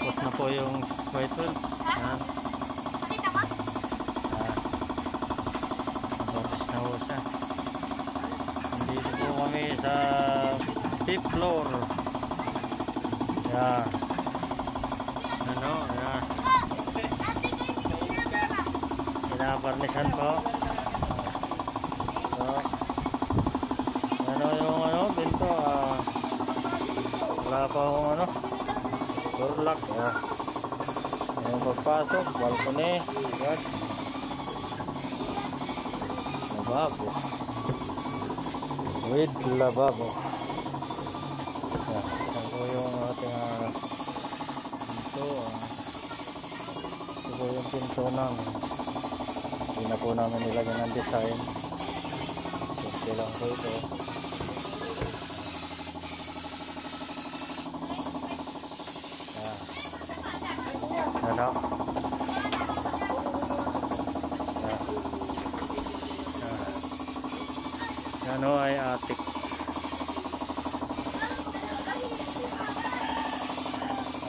Tapos na po yung white whale. Yan. Kita mo? Tapos na po siya. Nandito po kami sa 5th floor. Yan. Ano? Yan. Pinaparnisan po. So, ano yung pinto, wala pa akong door lock. Yung pagpasok, balcony, yan. Lababo. With lababo. Yan. Yan po yung ating pinto. Ito po yung pinto namin. Hindi na po namin nilagyan ng design. Simple lang po ito. Ano? Ano ay attic.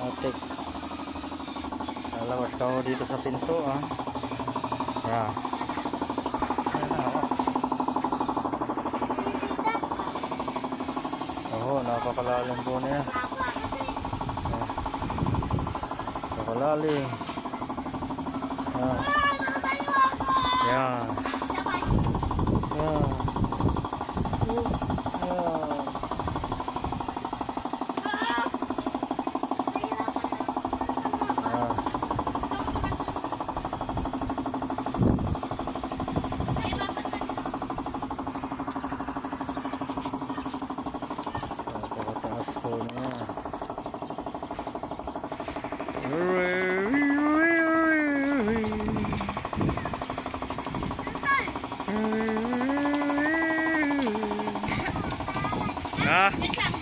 Attic. Lalabas ka mo dito sa pinto, Yan. Ayan na, napakalalim po niya. Napakalalim. Yan. Yan. Yan. Napakataas po niya. Wait lang.